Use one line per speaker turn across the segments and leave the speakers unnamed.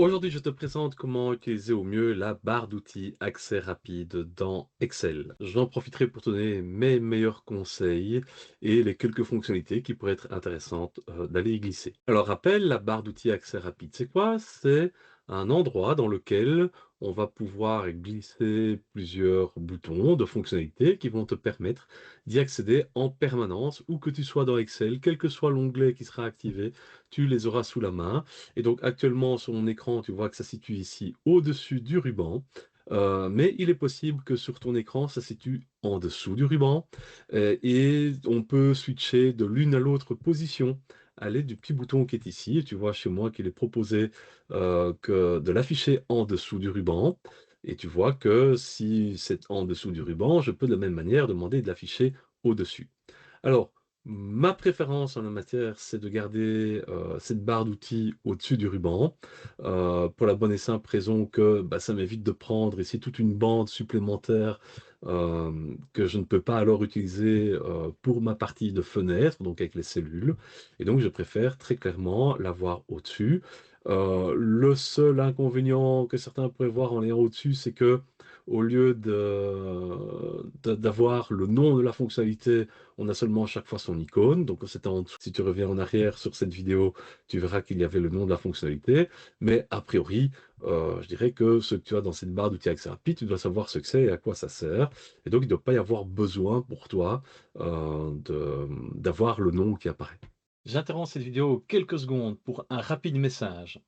Aujourd'hui, je te présente comment utiliser au mieux la barre d'outils accès rapide dans Excel. J'en profiterai pour te donner mes meilleurs conseils et les quelques fonctionnalités qui pourraient être intéressantes d'aller y glisser. Alors, rappel, la barre d'outils accès rapide, c'est quoi? C'est un endroit dans lequel on va pouvoir glisser plusieurs boutons de fonctionnalités qui vont te permettre d'y accéder en permanence, où que tu sois dans Excel, quel que soit l'onglet qui sera activé, tu les auras sous la main. Et donc actuellement sur mon écran, tu vois que ça se situe ici au-dessus du ruban, mais il est possible que sur ton écran, ça se situe en dessous du ruban, et on peut switcher de l'une à l'autre position à l'aide du petit bouton qui est ici. Et tu vois chez moi qu'il est proposé que de l'afficher en dessous du ruban. Et tu vois que si c'est en dessous du ruban, je peux de la même manière demander de l'afficher au-dessus. Alors, ma préférence en la matière, c'est de garder, cette barre d'outils au-dessus du ruban, pour la bonne et simple raison que, bah, ça m'évite de prendre ici toute une bande supplémentaire, que je ne peux pas alors utiliser, pour ma partie de fenêtre, donc avec les cellules. Et donc je préfère très clairement l'avoir au-dessus. Le seul inconvénient que certains pourraient voir en l'ayant au-dessus, c'est que au lieu d'avoir le nom de la fonctionnalité, on a seulement à chaque fois son icône. Donc c'était en dessous. Si tu reviens en arrière sur cette vidéo, tu verras qu'il y avait le nom de la fonctionnalité. Mais a priori, je dirais que ce que tu as dans cette barre d'outils accès rapide, tu dois savoir ce que c'est et à quoi ça sert. Et donc il ne doit pas y avoir besoin pour toi d'avoir le nom qui apparaît. J'interromps cette vidéo quelques secondes pour un rapide message.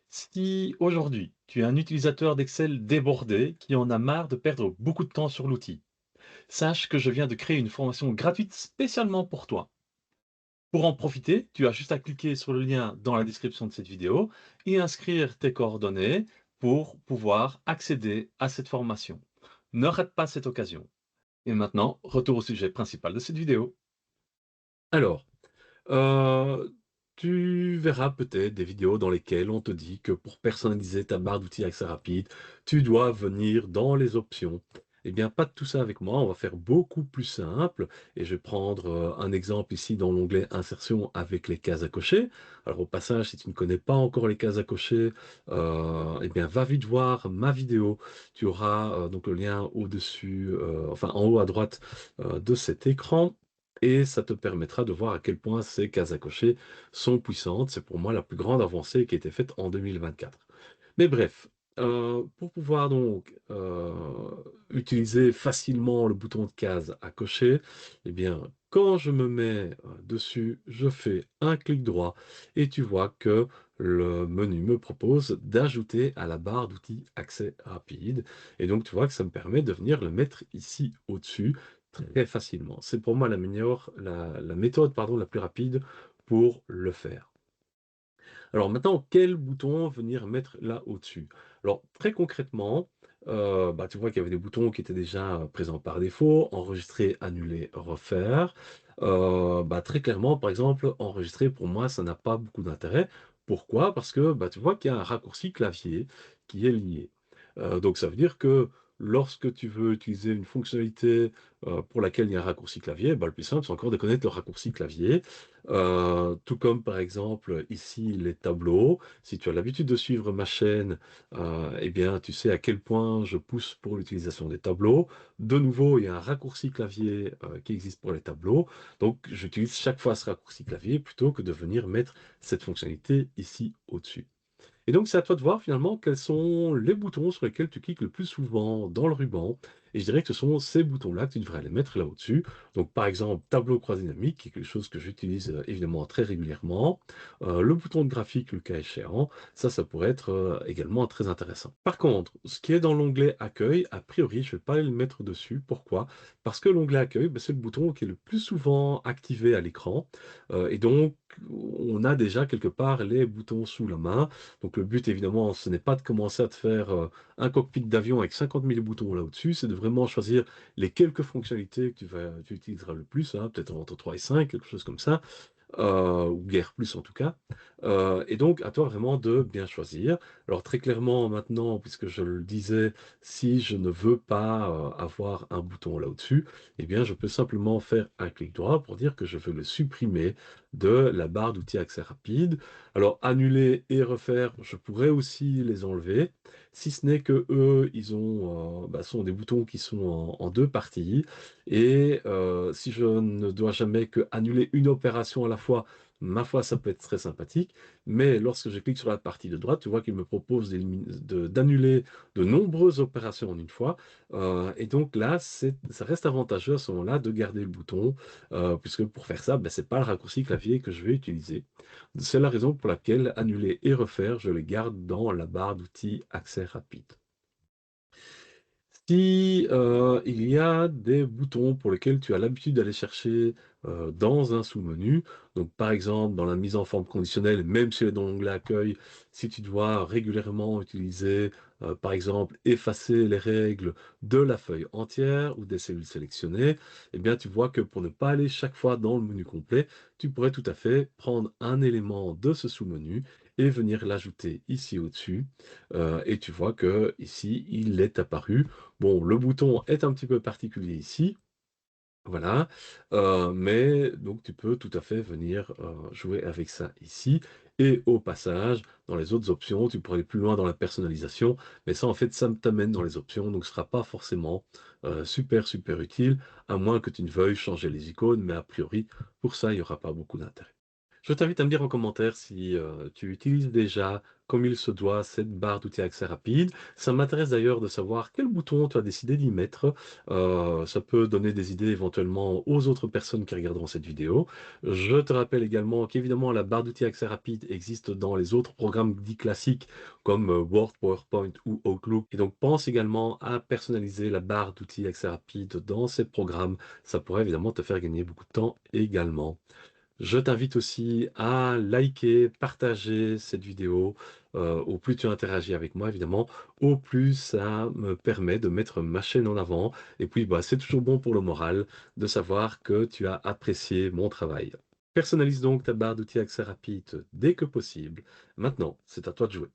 Si aujourd'hui tu es un utilisateur d'Excel débordé qui en a marre de perdre beaucoup de temps sur l'outil, sache que je viens de créer une formation gratuite spécialement pour toi. Pour en profiter, tu as juste à cliquer sur le lien dans la description de cette vidéo et inscrire tes coordonnées pour pouvoir accéder à cette formation. Ne rate pas cette occasion. Et maintenant, retour au sujet principal de cette vidéo. Alors, Heu, tu verras peut-être des vidéos dans lesquelles on te dit que pour personnaliser ta barre d'outils accès rapide, tu dois venir dans les options. Eh bien, pas de tout ça avec moi, on va faire beaucoup plus simple et je vais prendre, un exemple ici dans l'onglet insertion avec les cases à cocher. Alors au passage, si tu ne connais pas encore les cases à cocher, eh bien, va vite voir ma vidéo. Tu auras, donc le lien au-dessus, enfin en haut à droite, de cet écran et ça te permettra de voir à quel point ces cases à cocher sont puissantes. C'est pour moi la plus grande avancée qui a été faite en 2024. Mais bref, pour pouvoir donc, utiliser facilement le bouton de case à cocher, eh bien, quand je me mets, dessus, je fais un clic droit et tu vois que le menu me propose d'ajouter à la barre d'outils accès rapide et donc tu vois que ça me permet de venir le mettre ici au-dessus très facilement. C'est pour moi la méthode, pardon, la plus rapide pour le faire. Alors maintenant, quel bouton venir mettre là au-dessus? Alors très concrètement, bah, tu vois qu'il y avait des boutons qui étaient déjà présents par défaut, enregistrer, annuler, refaire. Bah, très clairement, par exemple, enregistrer pour moi, ça n'a pas beaucoup d'intérêt. Pourquoi? Parce que, bah, tu vois qu'il y a un raccourci clavier qui est lié. Donc ça veut dire que lorsque tu veux utiliser une fonctionnalité, pour laquelle il y a un raccourci clavier, bah, le plus simple, c'est encore de connaître le raccourci clavier. Tout comme par exemple ici les tableaux. Si tu as l'habitude de suivre ma chaîne, eh bien tu sais à quel point je pousse pour l'utilisation des tableaux. De nouveau, il y a un raccourci clavier, qui existe pour les tableaux. Donc j'utilise chaque fois ce raccourci clavier plutôt que de venir mettre cette fonctionnalité ici au-dessus. Et donc, c'est à toi de voir finalement quels sont les boutons sur lesquels tu cliques le plus souvent dans le ruban. Et je dirais que ce sont ces boutons-là que tu devrais aller mettre là au-dessus. Donc, par exemple, tableau croix dynamique, qui est quelque chose que j'utilise évidemment très régulièrement. Le bouton de graphique, le cas échéant, ça pourrait être également très intéressant. Par contre, ce qui est dans l'onglet accueil, a priori, je ne vais pas le mettre dessus. Pourquoi? Parce que l'onglet accueil, ben, c'est le bouton qui est le plus souvent activé à l'écran. Et donc, on a déjà quelque part les boutons sous la main. Donc le but évidemment, ce n'est pas de commencer à te faire, un cockpit d'avion avec 50 000 boutons là au-dessus, c'est de vraiment choisir les quelques fonctionnalités que tu utiliseras le plus, hein, peut-être entre 3 et 5, quelque chose comme ça, ou guère plus en tout cas.
Et donc à toi vraiment de bien choisir. Alors très clairement maintenant, puisque je le disais, si je ne veux pas, avoir un bouton là au-dessus, eh bien je peux simplement faire un clic droit pour dire que je veux le supprimer de la barre d'outils accès rapide. Alors annuler et refaire, je pourrais aussi les enlever, si ce n'est que eux, ils ont, sont des boutons qui sont en 2 parties et si je ne dois jamais qu'annuler une opération à la fois, ma foi, ça peut être très sympathique, mais lorsque je clique sur la partie de droite, tu vois qu'il me propose d'annuler de nombreuses opérations en une fois, et donc là, ça reste avantageux à ce moment-là de garder le bouton, puisque pour faire ça, c'est pas le raccourci clavier que je vais utiliser. C'est la raison pour laquelle annuler et refaire, je les garde dans la barre d'outils accès rapide. Si, il y a des boutons pour lesquels tu as l'habitude d'aller chercher, dans un sous-menu, donc par exemple dans la mise en forme conditionnelle, même si elle est dans l'onglet accueil, si tu dois régulièrement utiliser, par exemple, effacer les règles de la feuille entière ou des cellules sélectionnées, eh bien tu vois que pour ne pas aller chaque fois dans le menu complet, tu pourrais tout à fait prendre un élément de ce sous-menu et venir l'ajouter ici au-dessus, et tu vois que ici il est apparu. Bon, le bouton est un petit peu particulier ici, voilà, mais donc tu peux tout à fait venir, jouer avec ça ici et au passage, dans les autres options, tu pourrais aller plus loin dans la personnalisation, mais ça, en fait, ça t'amène dans les options, donc ce sera pas forcément, super, super utile, à moins que tu ne veuilles changer les icônes, mais a priori, pour ça, il y aura pas beaucoup d'intérêt. Je t'invite à me dire en commentaire si tu utilises déjà, comme il se doit, cette barre d'outils accès rapide. Ça m'intéresse d'ailleurs de savoir quel bouton tu as décidé d'y mettre. Ça peut donner des idées éventuellement aux autres personnes qui regarderont cette vidéo. Je te rappelle également qu'évidemment la barre d'outils accès rapide existe dans les autres programmes dits classiques comme Word, PowerPoint ou Outlook. Et donc pense également à personnaliser la barre d'outils accès rapide dans ces programmes. Ça pourrait évidemment te faire gagner beaucoup de temps également. Je t'invite aussi à liker, partager cette vidéo. Au plus tu interagis avec moi, évidemment, au plus ça me permet de mettre ma chaîne en avant. Et puis, c'est toujours bon pour le moral de savoir que tu as apprécié mon travail. Personnalise donc ta barre d'outils accès rapide dès que possible. Maintenant, c'est à toi de jouer.